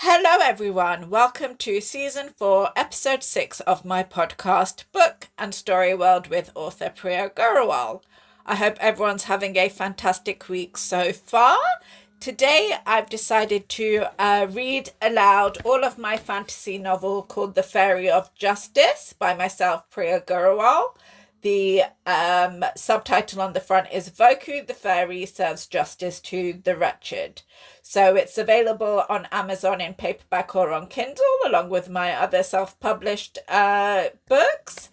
Hello, everyone. Welcome to Season 4, Episode 6 of my podcast, Book and Story World with author Priya Grewal. I hope everyone's having a fantastic week so far. Today, I've decided to read aloud all of my fantasy novel called The Fairy of Justice by myself, Priya Grewal. The subtitle on the front is Voku the Fairy Serves Justice to the Wretched. So it's available on Amazon in paperback or on Kindle, along with my other self-published books.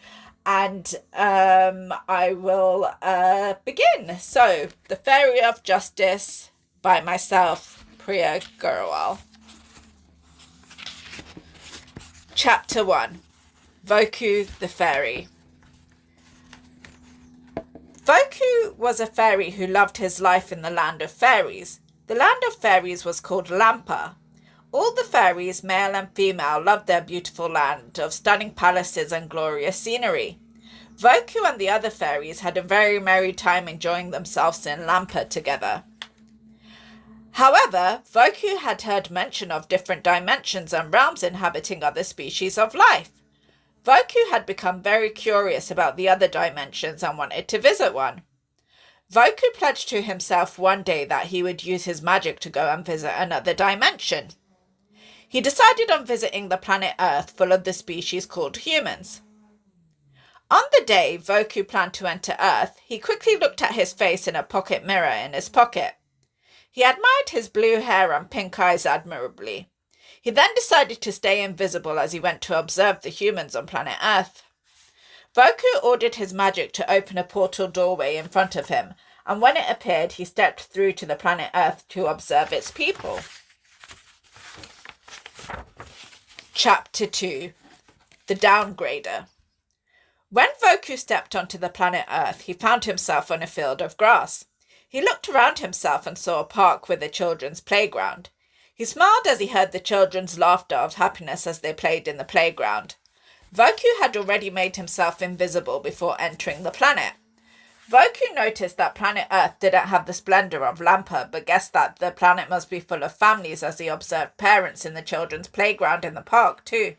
And I will begin. So, The Fairy of Justice by myself, Priya Grewal. Chapter 1. Voku the Fairy. Voku was a fairy who loved his life in the land of fairies. The land of fairies was called Lampa. All the fairies, male and female, loved their beautiful land of stunning palaces and glorious scenery. Voku and the other fairies had a very merry time enjoying themselves in Lampa together. However, Voku had heard mention of different dimensions and realms inhabiting other species of life. Voku had become very curious about the other dimensions and wanted to visit one. Voku pledged to himself one day that he would use his magic to go and visit another dimension. He decided on visiting the planet Earth, full of the species called humans. On the day Voku planned to enter Earth, he quickly looked at his face in a pocket mirror in his pocket. He admired his blue hair and pink eyes admirably. He then decided to stay invisible as he went to observe the humans on planet Earth. Voku ordered his magic to open a portal doorway in front of him, and when it appeared, he stepped through to the planet Earth to observe its people. Chapter 2. The Downgrader. When Voku stepped onto the planet Earth, he found himself on a field of grass. He looked around himself and saw a park with a children's playground. He smiled as he heard the children's laughter of happiness as they played in the playground. Voku had already made himself invisible before entering the planet. Voku noticed that planet Earth didn't have the splendor of Lampa, but guessed that the planet must be full of families as he observed parents in the children's playground in the park too.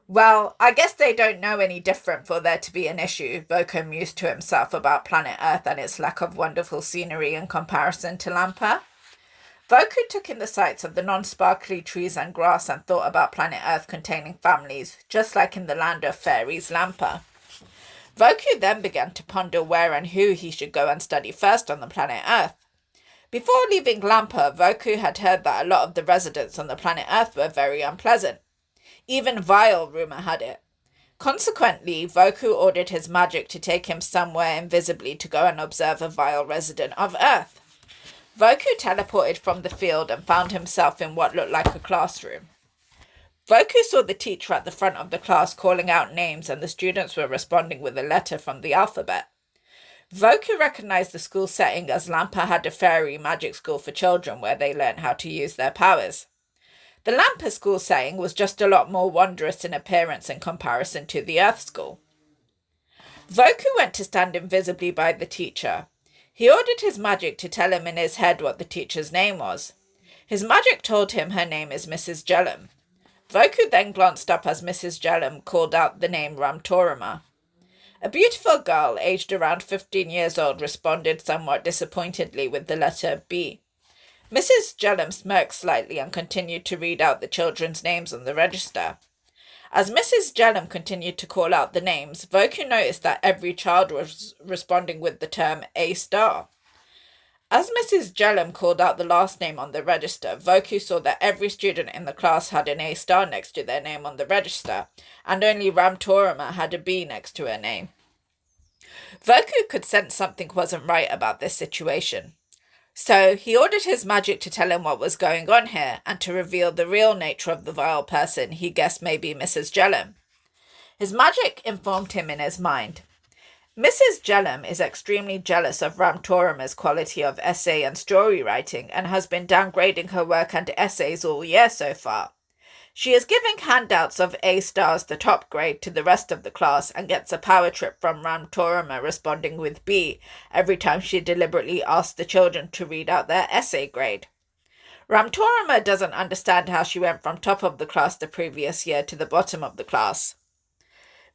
Well, I guess they don't know any different for there to be an issue, Voku mused to himself about planet Earth and its lack of wonderful scenery in comparison to Lampa. Voku took in the sights of the non-sparkly trees and grass and thought about planet Earth containing families, just like in the land of fairies Lampa. Voku then began to ponder where and who he should go and study first on the planet Earth. Before leaving Lampa, Voku had heard that a lot of the residents on the planet Earth were very unpleasant. Even vile, rumour had it. Consequently, Voku ordered his magic to take him somewhere invisibly to go and observe a vile resident of Earth. Voku teleported from the field and found himself in what looked like a classroom. Voku saw the teacher at the front of the class calling out names, and the students were responding with a letter from the alphabet. Voku recognized the school setting as Lampa had a fairy magic school for children where they learned how to use their powers. The Lampa school setting was just a lot more wondrous in appearance in comparison to the Earth school. Voku went to stand invisibly by the teacher. He ordered his magic to tell him in his head what the teacher's name was. His magic told him her name is Mrs. Jellum. Voku then glanced up as Mrs. Jellum called out the name Ramtorama. A beautiful girl, aged around 15 years old, responded somewhat disappointedly with the letter B. Mrs. Jellum smirked slightly and continued to read out the children's names on the register. As Mrs. Jellum continued to call out the names, Voku noticed that every child was responding with the term A star. As Mrs. Jellum called out the last name on the register, Voku saw that every student in the class had an A star next to their name on the register, and only Ramtorama had a B next to her name. Voku could sense something wasn't right about this situation. So he ordered his magic to tell him what was going on here and to reveal the real nature of the vile person he guessed may be Mrs. Jellum. His magic informed him in his mind. Mrs. Jellum is extremely jealous of Ramtorama's quality of essay and story writing and has been downgrading her work and essays all year so far. She is giving handouts of A stars the top grade to the rest of the class and gets a power trip from Ramtorama responding with B every time she deliberately asks the children to read out their essay grade. Ramtorima doesn't understand how she went from top of the class the previous year to the bottom of the class.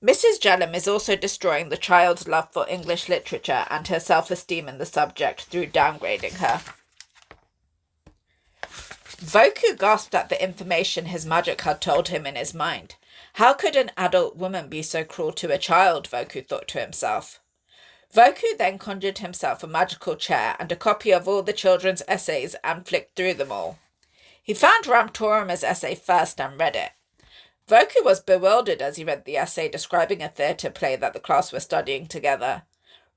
Mrs. Jellum is also destroying the child's love for English literature and her self-esteem in the subject through downgrading her. Voku gasped at the information his magic had told him in his mind. How could an adult woman be so cruel to a child, Voku thought to himself. Voku then conjured himself a magical chair and a copy of all the children's essays and flicked through them all. He found Ramtorima's essay first and read it. Voku was bewildered as he read the essay describing a theatre play that the class were studying together.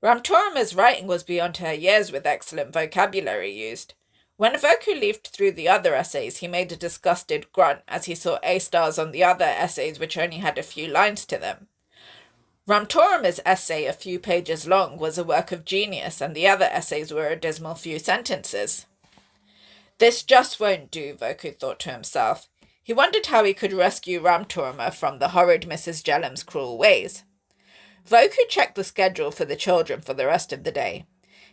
Ramtorima's writing was beyond her years with excellent vocabulary used. When Voku leafed through the other essays, he made a disgusted grunt as he saw A stars on the other essays which only had a few lines to them. Ramtorima's essay, a few pages long, was a work of genius, and the other essays were a dismal few sentences. This just won't do, Voku thought to himself. He wondered how he could rescue Ramtorima from the horrid Mrs. Jellum's cruel ways. Voku checked the schedule for the children for the rest of the day.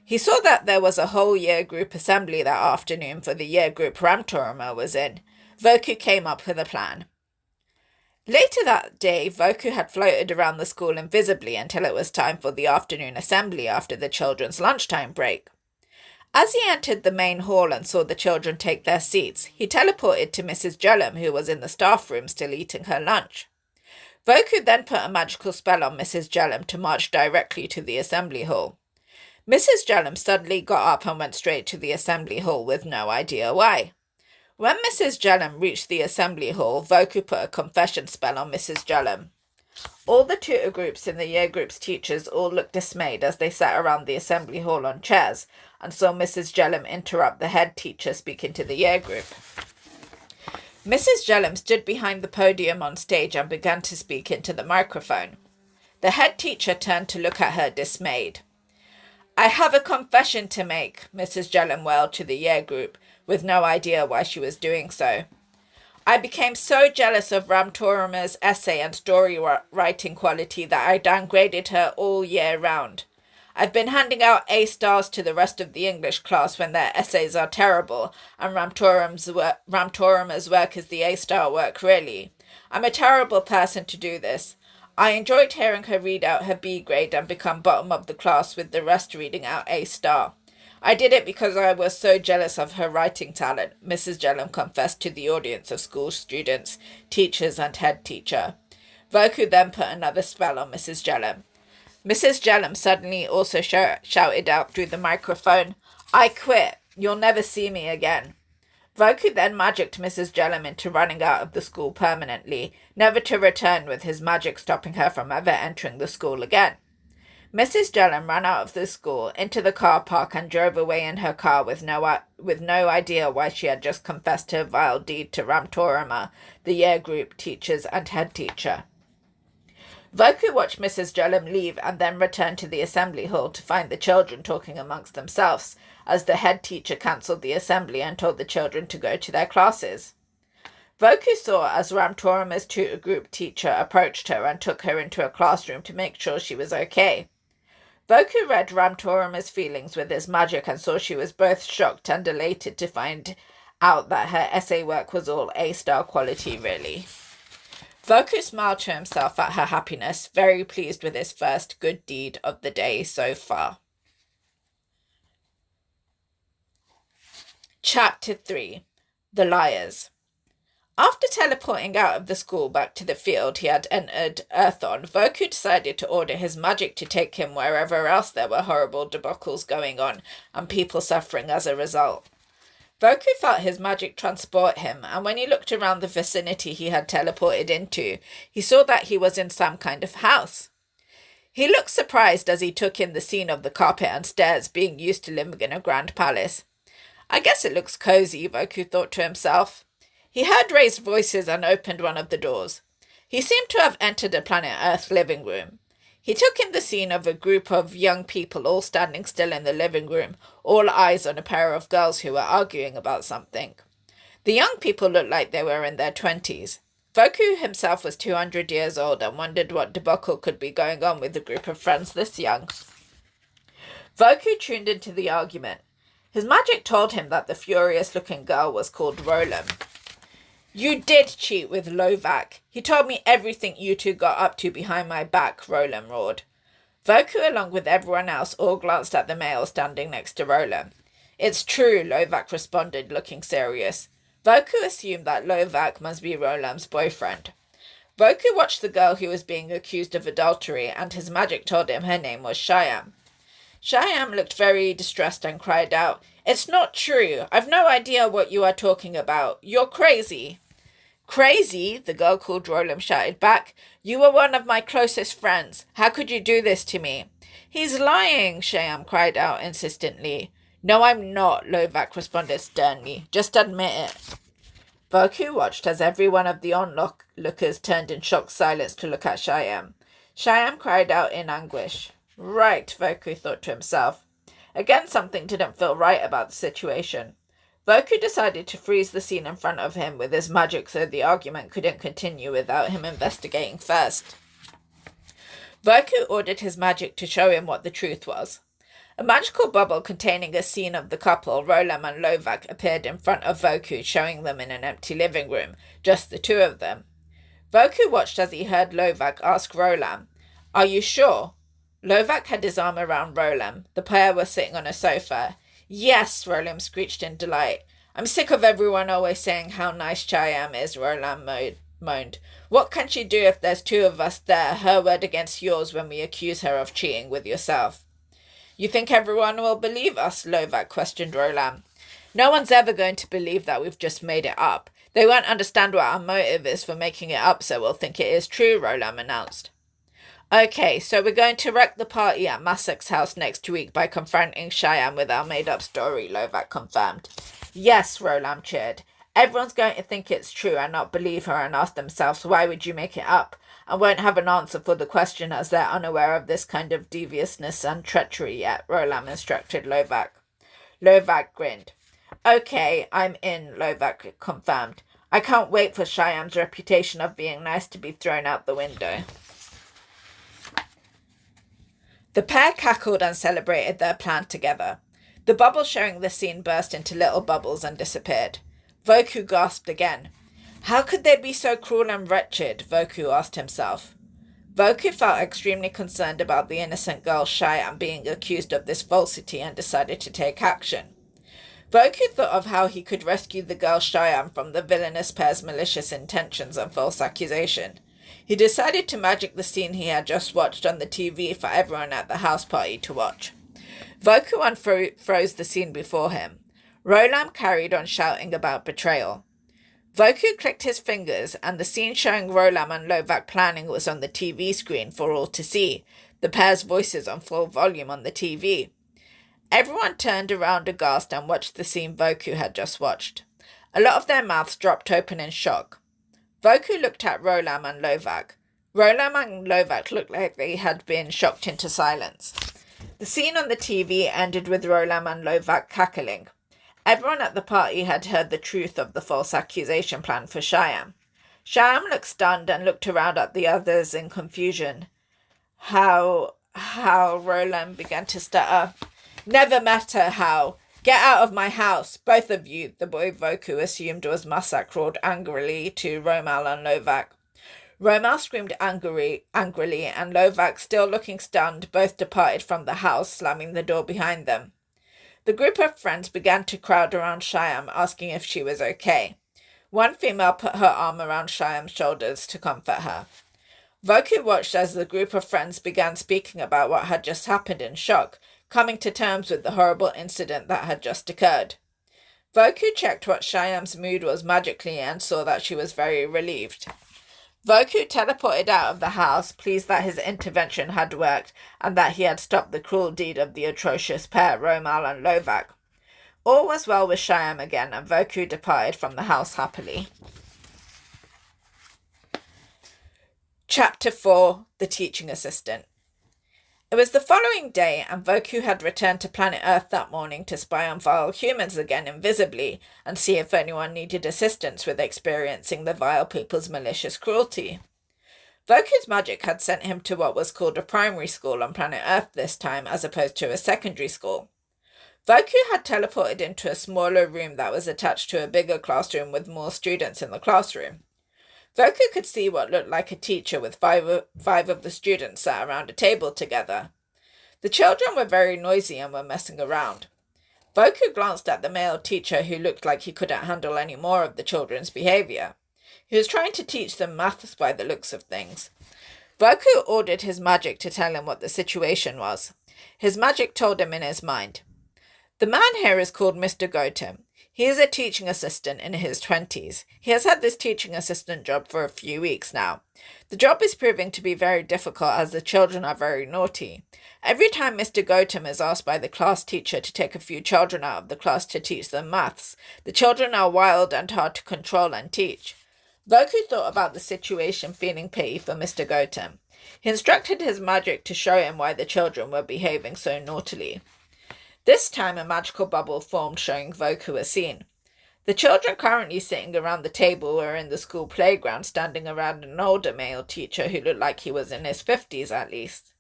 He saw that there was a whole year group assembly that afternoon for the year group Ramtorima was in. Voku came up with a plan. Later that day, Voku had floated around the school invisibly until it was time for the afternoon assembly after the children's lunchtime break. As he entered the main hall and saw the children take their seats, he teleported to Mrs. Jellum, who was in the staff room still eating her lunch. Voku then put a magical spell on Mrs. Jellum to march directly to the assembly hall. Mrs. Jellum suddenly got up and went straight to the assembly hall with no idea why. When Mrs. Jellum reached the assembly hall, Voku put a confession spell on Mrs. Jellum. All the tutor groups in the year group's teachers all looked dismayed as they sat around the assembly hall on chairs and saw Mrs. Jellum interrupt the head teacher speaking to the year group. Mrs. Jellum stood behind the podium on stage and began to speak into the microphone. The head teacher turned to look at her dismayed. "I have a confession to make," Mrs. Jellum wailed to the year group, with no idea why she was doing so. "I became so jealous of Ramtorima's essay and story writing quality that I downgraded her all year round. I've been handing out A stars to the rest of the English class when their essays are terrible, and Ramtorima's work is the A star work, really. I'm a terrible person to do this. I enjoyed hearing her read out her B grade and become bottom of the class with the rest reading out A star. I did it because I was so jealous of her writing talent," Mrs. Jellum confessed to the audience of school students, teachers and head teacher. Voku then put another spell on Mrs. Jellum. Mrs. Jellum suddenly also shouted out through the microphone, "I quit. You'll never see me again." Voku then magicked Mrs. Jellum into running out of the school permanently, never to return, with his magic stopping her from ever entering the school again. Mrs. Jellum ran out of the school, into the car park, and drove away in her car with no idea why she had just confessed her vile deed to Ramtorima, the year group, teachers, and head teacher. Voku watched Mrs. Jellum leave and then returned to the assembly hall to find the children talking amongst themselves, as the head teacher cancelled the assembly and told the children to go to their classes. Voku saw as Ramtorima's tutor group teacher approached her and took her into a classroom to make sure she was okay. Voku read Ramtorima's feelings with his magic and saw she was both shocked and elated to find out that her essay work was all A-star quality, really. Voku smiled to himself at her happiness, very pleased with his first good deed of the day so far. Chapter 3. The Liars. After teleporting out of the school back to the field he had entered Earth on, Voku decided to order his magic to take him wherever else there were horrible debacles going on and people suffering as a result. Voku felt his magic transport him, and when he looked around the vicinity he had teleported into, he saw that he was in some kind of house. He looked surprised as he took in the scene of the carpet and stairs, being used to living in a grand palace. "I guess it looks cozy," Voku thought to himself. He heard raised voices and opened one of the doors. He seemed to have entered a Planet Earth living room. He took in the scene of a group of young people all standing still in the living room, all eyes on a pair of girls who were arguing about something. The young people looked like they were in their 20s. Voku himself was 200 years old and wondered what debacle could be going on with a group of friends this young. Voku tuned into the argument. His magic told him that the furious-looking girl was called Rolam. "You did cheat with Lovak. He told me everything you two got up to behind my back," Rolam roared. Voku, along with everyone else, all glanced at the male standing next to Rolam. "It's true," Lovak responded, looking serious. Voku assumed that Lovak must be Rolam's boyfriend. Voku watched the girl who was being accused of adultery, and his magic told him her name was Shyam. Shyam looked very distressed and cried out, "It's not true. I've no idea what you are talking about. You're crazy." "Crazy?" the girl called Rolam shouted back. "You were one of my closest friends. How could you do this to me?" "He's lying," Shyam cried out insistently. "No, I'm not," Lovak responded sternly. "Just admit it." Voku watched as every one of the onlookers turned in shocked silence to look at Shyam. Shyam cried out in anguish. Right, Voku thought to himself. Again, something didn't feel right about the situation. Voku decided to freeze the scene in front of him with his magic so the argument couldn't continue without him investigating first. Voku ordered his magic to show him what the truth was. A magical bubble containing a scene of the couple, Rolam and Lovak, appeared in front of Voku, showing them in an empty living room, just the two of them. Voku watched as he heard Lovak ask Rolam, "Are you sure?" Lovak had his arm around Rolam. The pair were sitting on a sofa. "Yes," Rolam screeched in delight. "I'm sick of everyone always saying how nice Shyam is," Rolam moaned. "What can she do if there's two of us there, her word against yours when we accuse her of cheating with yourself?" "You think everyone will believe us?" Lovak questioned Rolam. "No one's ever going to believe that we've just made it up. They won't understand what our motive is for making it up, so we'll think it is true," Rolam announced. "Okay, so we're going to wreck the party at Masek's house next week by confronting Shyam with our made-up story," Lovak confirmed. "Yes," Rolam cheered. "Everyone's going to think it's true and not believe her and ask themselves, why would you make it up? And won't have an answer for the question as they're unaware of this kind of deviousness and treachery yet," Rolam instructed Lovak. Lovak grinned. "Okay, I'm in," Lovak confirmed. "I can't wait for Shyam's reputation of being nice to be thrown out the window." The pair cackled and celebrated their plan together. The bubble showing the scene burst into little bubbles and disappeared. Voku gasped again. How could they be so cruel and wretched? Voku asked himself. Voku felt extremely concerned about the innocent girl Shyam being accused of this falsity and decided to take action. Voku thought of how he could rescue the girl Shyam from the villainous pair's malicious intentions and false accusation. He decided to magic the scene he had just watched on the TV for everyone at the house party to watch. Voku unfroze the scene before him. Rolam carried on shouting about betrayal. Voku clicked his fingers, and the scene showing Rolam and Lovak planning was on the TV screen for all to see, the pair's voices on full volume on the TV. Everyone turned around aghast and watched the scene Voku had just watched. A lot of their mouths dropped open in shock. Voku looked at Rolam and Lovak. Rolam and Lovak looked like they had been shocked into silence. The scene on the TV ended with Rolam and Lovak cackling. Everyone at the party had heard the truth of the false accusation plan for Shyam. Shyam looked stunned and looked around at the others in confusion. How Rolam began to stutter. Never matter how. Get out of my house, both of you, the boy Voku assumed was Masak roared angrily to Romal and Lovak. Romal screamed angrily, and Lovak, still looking stunned, both departed from the house, slamming the door behind them. The group of friends began to crowd around Shyam, asking if she was okay. One female put her arm around Shyam's shoulders to comfort her. Voku watched as the group of friends began speaking about what had just happened in shock, coming to terms with the horrible incident that had just occurred. Voku checked what Shyam's mood was magically and saw that she was very relieved. Voku teleported out of the house, pleased that his intervention had worked and that he had stopped the cruel deed of the atrocious pair, Romal and Lovak. All was well with Shyam again, and Voku departed from the house happily. Chapter 4. The Teaching Assistant. It was the following day, and Voku had returned to planet Earth that morning to spy on vile humans again invisibly and see if anyone needed assistance with experiencing the vile people's malicious cruelty. Voku's magic had sent him to what was called a primary school on planet Earth this time, as opposed to a secondary school. Voku had teleported into a smaller room that was attached to a bigger classroom with more students in the classroom. Voku could see what looked like a teacher with five of the students sat around a table together. The children were very noisy and were messing around. Voku glanced at the male teacher who looked like he couldn't handle any more of the children's behaviour. He was trying to teach them maths by the looks of things. Voku ordered his magic to tell him what the situation was. His magic told him in his mind, "The man here is called Mr. Gautam. He is a teaching assistant in his 20s. He has had this teaching assistant job for a few weeks now. The job is proving to be very difficult as the children are very naughty. Every time Mr. Gautam is asked by the class teacher to take a few children out of the class to teach them maths, the children are wild and hard to control and teach." Voku thought about the situation, feeling pity for Mr. Gautam. He instructed his magic to show him why the children were behaving so naughtily. This time a magical bubble formed, showing Voku a scene. The children currently sitting around the table were in the school playground, standing around an older male teacher who looked like he was in his 50s at least.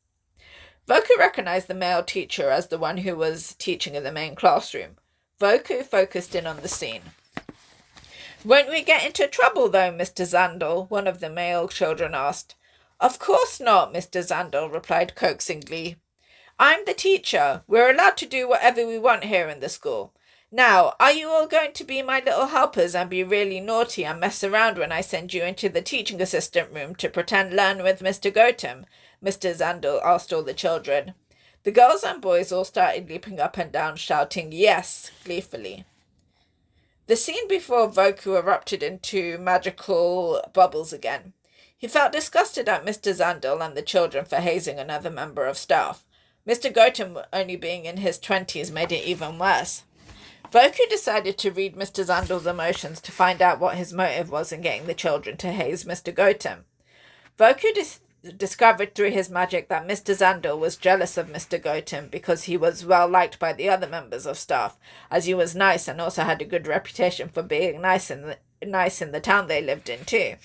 Voku recognized the male teacher as the one who was teaching in the main classroom. Voku focused in on the scene. "Won't we get into trouble though, Mr. Zandel?" one of the male children asked. "Of course not," Mr. Zandel replied coaxingly. "I'm the teacher. We're allowed to do whatever we want here in the school. Now, are you all going to be my little helpers and be really naughty and mess around when I send you into the teaching assistant room to pretend learn with Mr. Gautam?" Mr. Zandel asked all the children. The girls and boys all started leaping up and down, shouting "yes" gleefully. The scene before Voku erupted into magical bubbles again. He felt disgusted at Mr. Zandel and the children for hazing another member of staff. Mr. Gautam only being in his 20s made it even worse. Voku decided to read Mr. Zandel's emotions to find out what his motive was in getting the children to haze Mr. Gautam. Voku discovered through his magic that Mr. Zandel was jealous of Mr. Gautam because he was well liked by the other members of staff, as he was nice and also had a good reputation for being nice in the town they lived in too.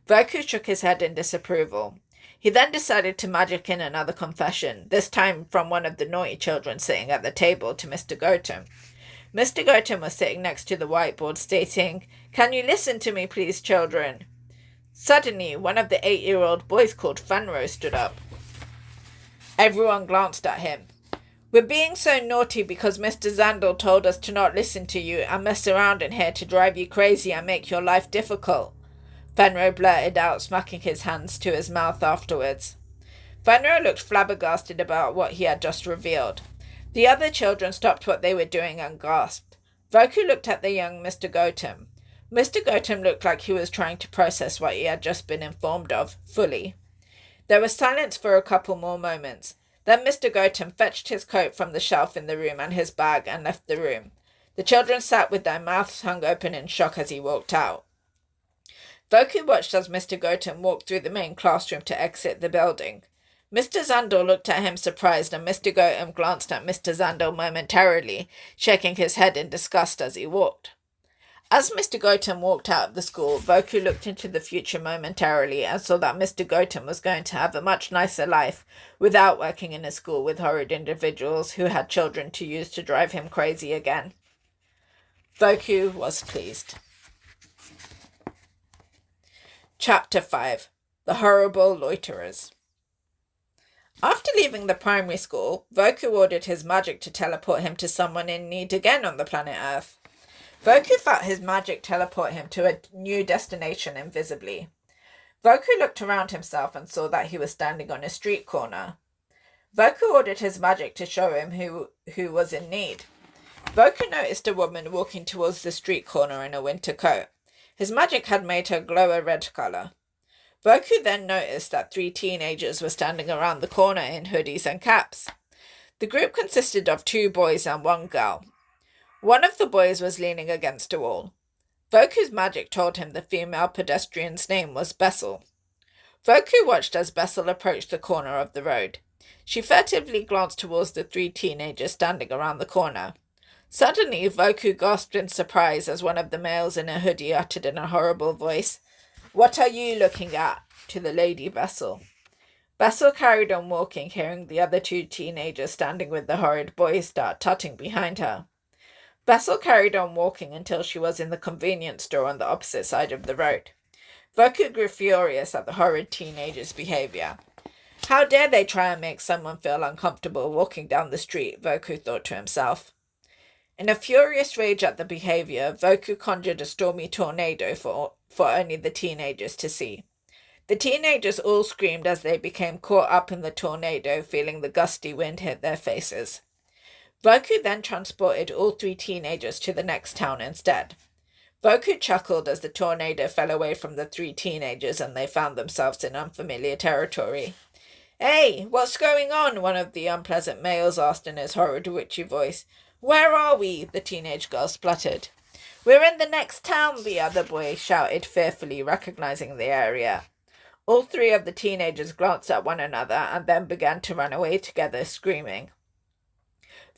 Voku shook his head in disapproval. He then decided to magic in another confession, this time from one of the naughty children sitting at the table to Mr. Gautam. Mr. Gautam was sitting next to the whiteboard, stating, "Can you listen to me, please, children?" Suddenly, one of the 8-year-old boys called Fenro stood up. Everyone glanced at him. "We're being so naughty because Mr. Zandel told us to not listen to you and mess around in here to drive you crazy and make your life difficult," Fenro blurted out, smacking his hands to his mouth afterwards. Fenro looked flabbergasted about what he had just revealed. The other children stopped what they were doing and gasped. Voku looked at the young Mr. Gautam. Mr. Gautam looked like he was trying to process what he had just been informed of, fully. There was silence for a couple more moments. Then Mr. Gautam fetched his coat from the shelf in the room and his bag and left the room. The children sat with their mouths hung open in shock as he walked out. Voku watched as Mr. Gautam walked through the main classroom to exit the building. Mr. Zandel looked at him surprised, and Mr. Gautam glanced at Mr. Zandel momentarily, shaking his head in disgust as he walked. As Mr. Gautam walked out of the school, Voku looked into the future momentarily and saw that Mr. Gautam was going to have a much nicer life without working in a school with horrid individuals who had children to use to drive him crazy again. Voku was pleased. Chapter 5. The Horrible Loiterers. After leaving the primary school, Voku ordered his magic to teleport him to someone in need again on the planet Earth. Voku felt his magic teleport him to a new destination invisibly. Voku looked around himself and saw that he was standing on a street corner. Voku ordered his magic to show him who was in need. Voku noticed a woman walking towards the street corner in a winter coat. His magic had made her glow a red colour. Voku then noticed that 3 teenagers were standing around the corner in hoodies and caps. The group consisted of 2 boys and 1 girl. One of the boys was leaning against a wall. Voku's magic told him the female pedestrian's name was Bessel. Voku watched as Bessel approached the corner of the road. She furtively glanced towards the 3 teenagers standing around the corner. Suddenly, Voku gasped in surprise as one of the males in a hoodie uttered in a horrible voice, "What are you looking at?" to the lady Bessel. Bessel carried on walking, hearing the other two teenagers standing with the horrid boys start tutting behind her. Bessel carried on walking until she was in the convenience store on the opposite side of the road. Voku grew furious at the horrid teenagers' behavior. How dare they try and make someone feel uncomfortable walking down the street, Voku thought to himself. In a furious rage at the behavior, Voku conjured a stormy tornado for only the teenagers to see. The teenagers all screamed as they became caught up in the tornado, feeling the gusty wind hit their faces. Voku then transported all three teenagers to the next town instead. Voku chuckled as the tornado fell away from the three teenagers and they found themselves in unfamiliar territory. "Hey, what's going on?" one of the unpleasant males asked in his horrid witchy voice. "Where are we?" the teenage girl spluttered. "We're in the next town," the other boy shouted fearfully, recognizing the area. All three of the teenagers glanced at one another and then began to run away together, screaming.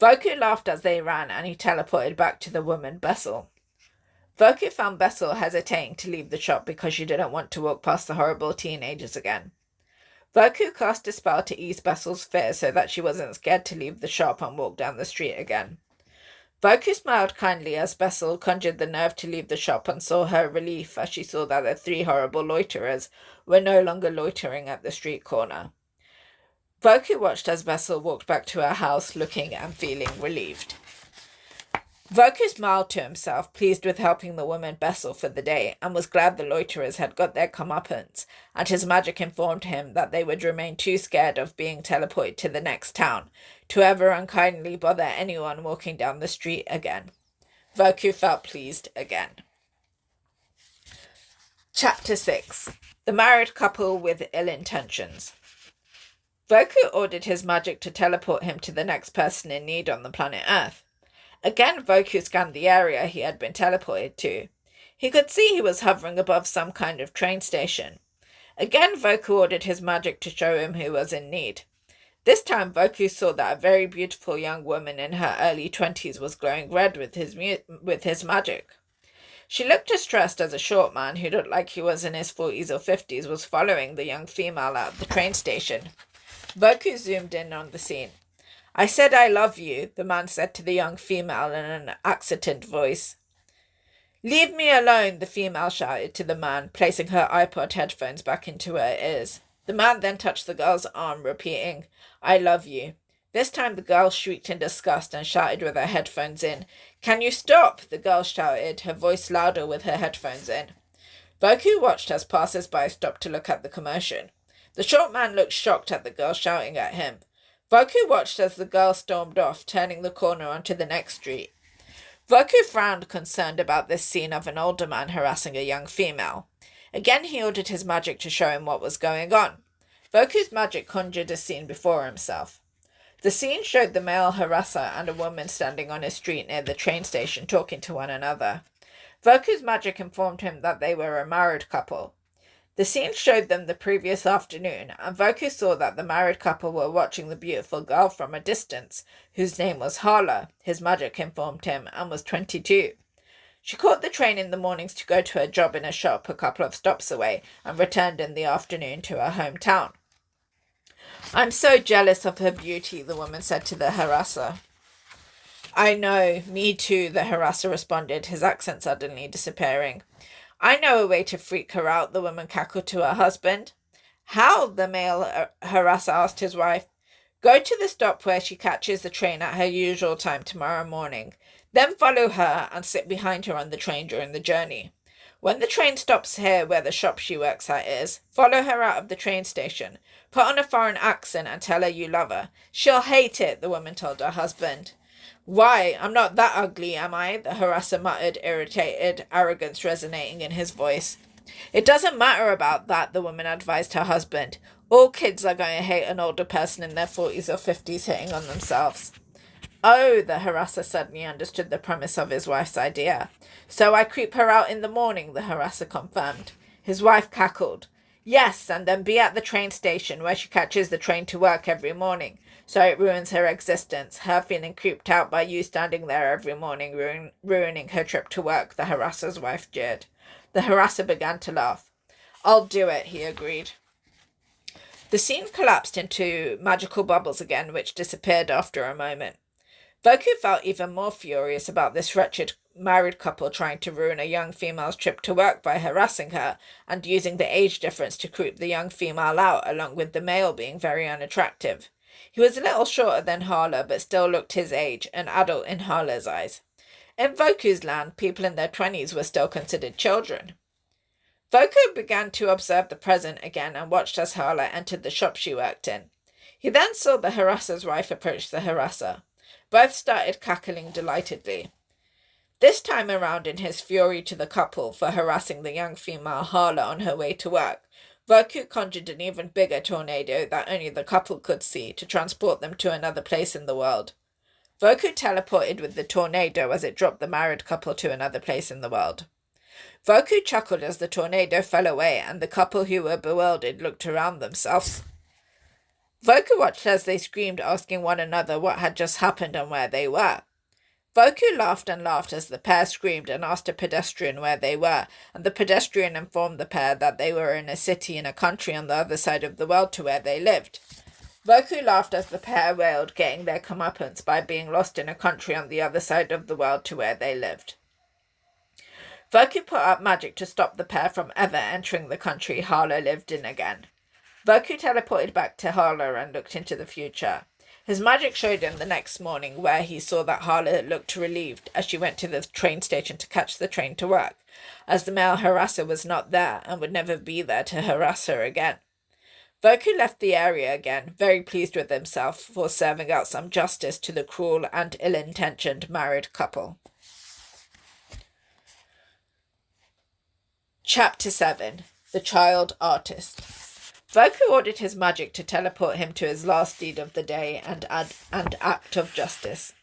Voku laughed as they ran, and he teleported back to the woman Bessel. Voku found Bessel hesitating to leave the shop because she didn't want to walk past the horrible teenagers again. Voku cast a spell to ease Bessel's fear so that she wasn't scared to leave the shop and walk down the street again. Voku smiled kindly as Bessel conjured the nerve to leave the shop and saw her relief as she saw that the three horrible loiterers were no longer loitering at the street corner. Voku watched as Bessel walked back to her house, looking and feeling relieved. Voku smiled to himself, pleased with helping the woman Bessel for the day, and was glad the loiterers had got their comeuppance, and his magic informed him that they would remain too scared of being teleported to the next town to ever unkindly bother anyone walking down the street again. Voku felt pleased again. Chapter 6. The Married Couple with Ill Intentions. Voku ordered his magic to teleport him to the next person in need on the planet Earth. Again, Voku scanned the area he had been teleported to. He could see he was hovering above some kind of train station. Again, Voku ordered his magic to show him who was in need. This time, Voku saw that a very beautiful young woman in her early 20s was glowing red with his magic. She looked distressed as a short man who looked like he was in his 40s or 50s was following the young female out of the train station. Voku zoomed in on the scene. "I said I love you," the man said to the young female in an accented voice. "Leave me alone," the female shouted to the man, placing her iPod headphones back into her ears. The man then touched the girl's arm, repeating, "I love you." This time the girl shrieked in disgust and shouted with her headphones in. "Can you stop?" the girl shouted, her voice louder with her headphones in. Voku watched as passers-by stopped to look at the commotion. The short man looked shocked at the girl shouting at him. Voku watched as the girl stormed off, turning the corner onto the next street. Voku frowned, concerned about this scene of an older man harassing a young female. Again he ordered his magic to show him what was going on. Voku's magic conjured a scene before himself. The scene showed the male harasser and a woman standing on a street near the train station talking to one another. Voku's magic informed him that they were a married couple. The scene showed them the previous afternoon, and Voku saw that the married couple were watching the beautiful girl from a distance, whose name was Hala, his magic informed him, and was 22. She caught the train in the mornings to go to her job in a shop a couple of stops away, and returned in the afternoon to her hometown. "I'm so jealous of her beauty," the woman said to the harasser. "I know, me too," the harasser responded, his accent suddenly disappearing. "I know a way to freak her out," the woman cackled to her husband. "How?" the male harasser asked his wife. "Go to the stop where she catches the train at her usual time tomorrow morning. Then follow her and sit behind her on the train during the journey. When the train stops here where the shop she works at is, follow her out of the train station. Put on a foreign accent and tell her you love her. She'll hate it," the woman told her husband. "Why, I'm not that ugly, am I?" the harasser muttered, irritated, arrogance resonating in his voice. "It doesn't matter about that," the woman advised her husband. "All kids are going to hate an older person in their 40s or 50s hitting on themselves." "Oh," the harasser suddenly understood the premise of his wife's idea. "So I creep her out in the morning," the harasser confirmed. His wife cackled. "Yes, and then be at the train station where she catches the train to work every morning. So it ruins her existence, her feeling creeped out by you standing there every morning, ruining her trip to work," the harasser's wife jeered. The harasser began to laugh. "I'll do it," he agreed. The scene collapsed into magical bubbles again, which disappeared after a moment. Voku felt even more furious about this wretched married couple trying to ruin a young female's trip to work by harassing her and using the age difference to creep the young female out, along with the male being very unattractive. He was a little shorter than Hala, but still looked his age, an adult in Hala's eyes. In Voku's land, people in their 20s were still considered children. Voku began to observe the present again and watched as Hala entered the shop she worked in. He then saw the harasser's wife approach the harasser. Both started cackling delightedly. This time around, in his fury to the couple for harassing the young female Hala on her way to work, Voku conjured an even bigger tornado that only the couple could see to transport them to another place in the world. Voku teleported with the tornado as it dropped the married couple to another place in the world. Voku chuckled as the tornado fell away and the couple, who were bewildered, looked around themselves. Voku watched as they screamed, asking one another what had just happened and where they were. Voku laughed and laughed as the pair screamed and asked a pedestrian where they were, and the pedestrian informed the pair that they were in a city in a country on the other side of the world to where they lived. Voku laughed as the pair wailed, getting their comeuppance by being lost in a country on the other side of the world to where they lived. Voku put up magic to stop the pair from ever entering the country Hala lived in again. Voku teleported back to Hala and looked into the future. His magic showed him the next morning, where he saw that Hala looked relieved as she went to the train station to catch the train to work, as the male harasser was not there and would never be there to harass her again. Voku left the area again, very pleased with himself for serving out some justice to the cruel and ill-intentioned married couple. Chapter 7. The Child Artist. Voku ordered his magic to teleport him to his last deed of the day and act of justice.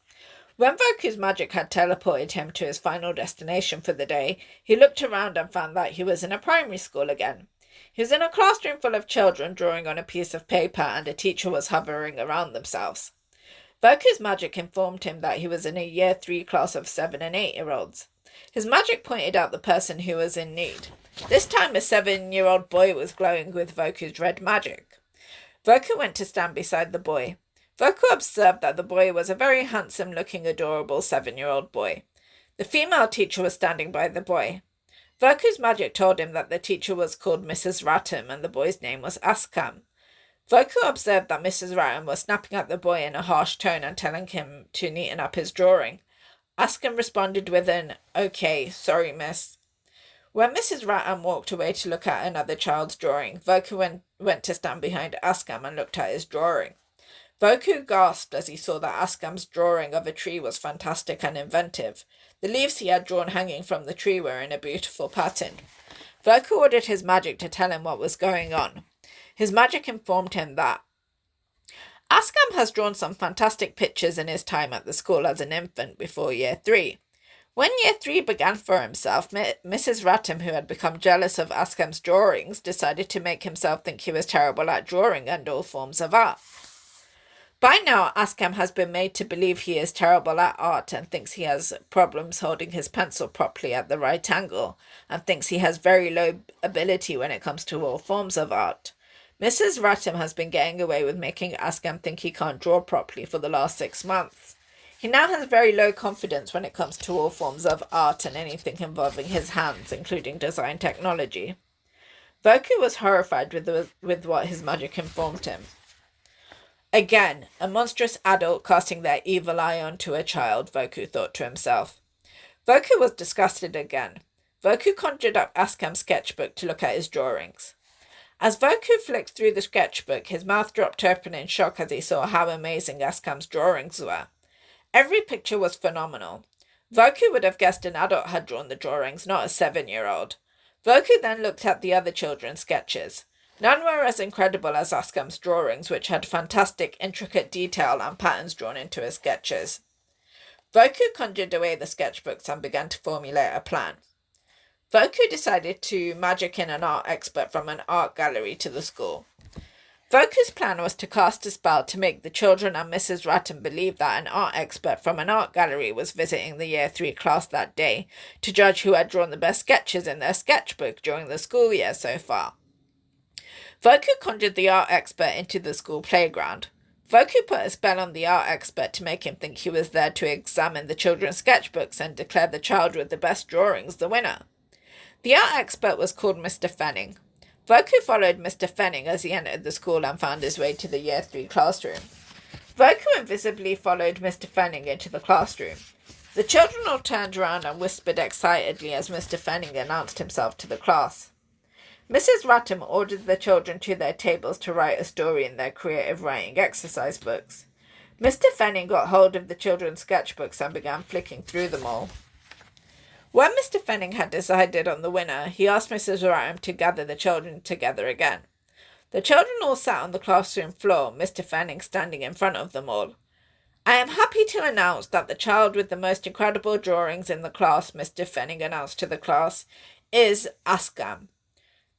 When Voku's magic had teleported him to his final destination for the day, he looked around and found that he was in a primary school again. He was in a classroom full of children drawing on a piece of paper, and a teacher was hovering around themselves. Voku's magic informed him that he was in a Year 3 class of 7 and 8-year-olds. His magic pointed out the person who was in need. This time a 7-year-old boy was glowing with Voku's red magic. Voku went to stand beside the boy. Voku observed that the boy was a very handsome-looking, adorable 7-year-old boy. The female teacher was standing by the boy. Voku's magic told him that the teacher was called Mrs. Ratham and the boy's name was Askam. Voku observed that Mrs. Ratham was snapping at the boy in a harsh tone and telling him to neaten up his drawing. Askam responded with an, "Okay, sorry, miss." When Mrs. Ratham walked away to look at another child's drawing, Voku went to stand behind Askam and looked at his drawing. Voku gasped as he saw that Askam's drawing of a tree was fantastic and inventive. The leaves he had drawn hanging from the tree were in a beautiful pattern. Voku ordered his magic to tell him what was going on. His magic informed him that Askam has drawn some fantastic pictures in his time at the school as an infant before Year 3. When Year 3 began for himself, Mrs. Ratham, who had become jealous of Askam's drawings, decided to make himself think he was terrible at drawing and all forms of art. By now, Askam has been made to believe he is terrible at art and thinks he has problems holding his pencil properly at the right angle, and thinks he has very low ability when it comes to all forms of art. Mrs. Ratham has been getting away with making Askam think he can't draw properly for the last 6 months. He now has very low confidence when it comes to all forms of art and anything involving his hands, including design technology. Voku was horrified with what his magic informed him. Again, a monstrous adult casting their evil eye onto a child, Voku thought to himself. Voku was disgusted again. Voku conjured up Askam's sketchbook to look at his drawings. As Voku flicked through the sketchbook, his mouth dropped open in shock as he saw how amazing Askam's drawings were. Every picture was phenomenal. Voku would have guessed an adult had drawn the drawings, not a 7-year-old. Voku then looked at the other children's sketches. None were as incredible as Askam's drawings, which had fantastic, intricate detail and patterns drawn into his sketches. Voku conjured away the sketchbooks and began to formulate a plan. Voku decided to magic in an art expert from an art gallery to the school. Voku's plan was to cast a spell to make the children and Mrs. Ratham believe that an art expert from an art gallery was visiting the Year 3 class that day to judge who had drawn the best sketches in their sketchbook during the school year so far. Voku conjured the art expert into the school playground. Voku put a spell on the art expert to make him think he was there to examine the children's sketchbooks and declare the child with the best drawings the winner. The art expert was called Mr. Fenning. Voku followed Mr. Fenning as he entered the school and found his way to the Year 3 classroom. Voku invisibly followed Mr. Fenning into the classroom. The children all turned around and whispered excitedly as Mr. Fenning announced himself to the class. Mrs. Rattam ordered the children to their tables to write a story in their creative writing exercise books. Mr. Fenning got hold of the children's sketchbooks and began flicking through them all. When Mr. Fenning had decided on the winner, he asked Mrs. Rattam to gather the children together again. The children all sat on the classroom floor, Mr. Fenning standing in front of them all. "I am happy to announce that the child with the most incredible drawings in the class," Mr. Fenning announced to the class, "is Askam."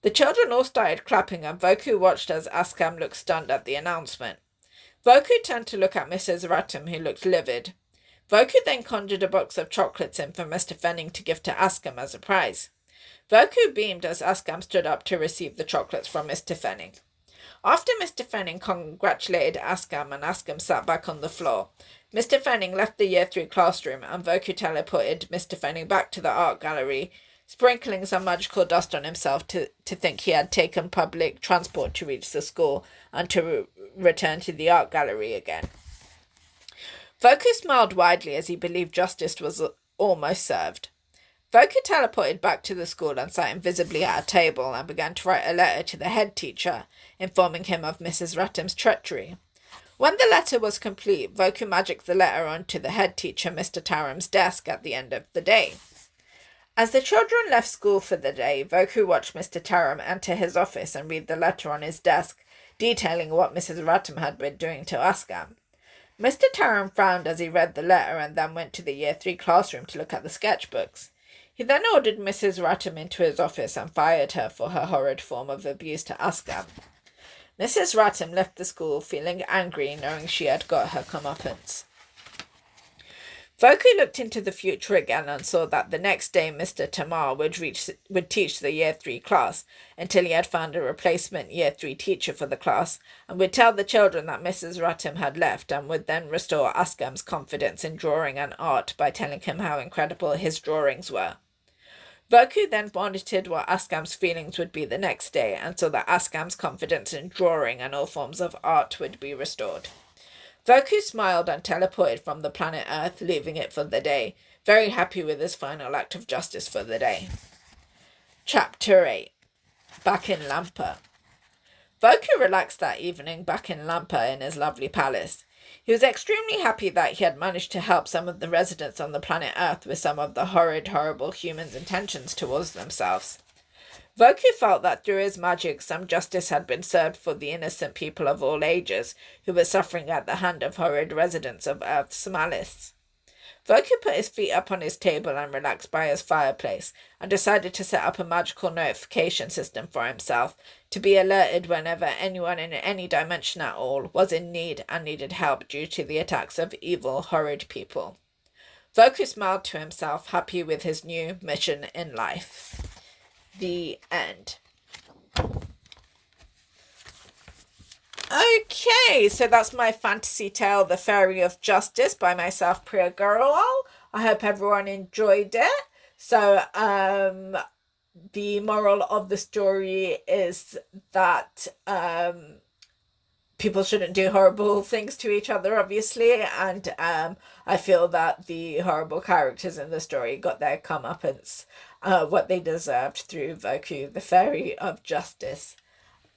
The children all started clapping and Voku watched as Askam looked stunned at the announcement. Voku turned to look at Mrs. Rattam, who looked livid. Voku then conjured a box of chocolates in for Mr. Fenning to give to Askam as a prize. Voku beamed as Askam stood up to receive the chocolates from Mr. Fenning. After Mr. Fenning congratulated Askam and Askam sat back on the floor, Mr. Fenning left the Year 3 classroom and Voku teleported Mr. Fenning back to the art gallery, sprinkling some magical dust on himself to think he had taken public transport to reach the school and to return to the art gallery again. Voku smiled widely as he believed justice was almost served. Voku teleported back to the school and sat invisibly at a table and began to write a letter to the head teacher, informing him of Mrs. Rattam's treachery. When the letter was complete, Voku magicked the letter onto the head teacher, Mr. Taram's desk at the end of the day. As the children left school for the day, Voku watched Mr. Taram enter his office and read the letter on his desk, detailing what Mrs. Rattam had been doing to Askam. Mr. Taram frowned as he read the letter and then went to the Year 3 classroom to look at the sketchbooks. He then ordered Mrs. Rattam into his office and fired her for her horrid form of abuse to Askam. Mrs. Rattam left the school feeling angry, knowing she had got her comeuppance. Voku looked into the future again and saw that the next day Mr. Tamar would teach the Year 3 class until he had found a replacement Year 3 teacher for the class and would tell the children that Mrs. Rattam had left and would then restore Askam's confidence in drawing and art by telling him how incredible his drawings were. Voku then monitored what Askam's feelings would be the next day and saw that Askam's confidence in drawing and all forms of art would be restored. Voku smiled and teleported from the planet Earth, leaving it for the day, very happy with his final act of justice for the day. Chapter 8. Back in Lampa. Voku relaxed that evening back in Lampa in his lovely palace. He was extremely happy that he had managed to help some of the residents on the planet Earth with some of the horrible humans' intentions towards themselves. Voku felt that through his magic some justice had been served for the innocent people of all ages who were suffering at the hand of horrid residents of Earth's malice. Voku put his feet up on his table and relaxed by his fireplace, and decided to set up a magical notification system for himself to be alerted whenever anyone in any dimension at all was in need and needed help due to the attacks of evil, horrid people. Voku smiled to himself, happy with his new mission in life. The end. Okay, so that's my fantasy tale, The Fairy of Justice, by myself, Priya Grewal. I hope everyone enjoyed it. So, the moral of the story is that people shouldn't do horrible things to each other, obviously, and I feel that the horrible characters in the story got their comeuppance, what they deserved through Voku, the Fairy of Justice.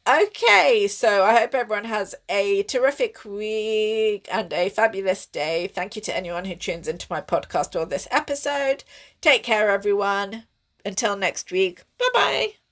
Okay, so I hope everyone has a terrific week and a fabulous day. Thank you to anyone who tunes into my podcast or this episode. Take care, everyone. Until next week. Bye-bye.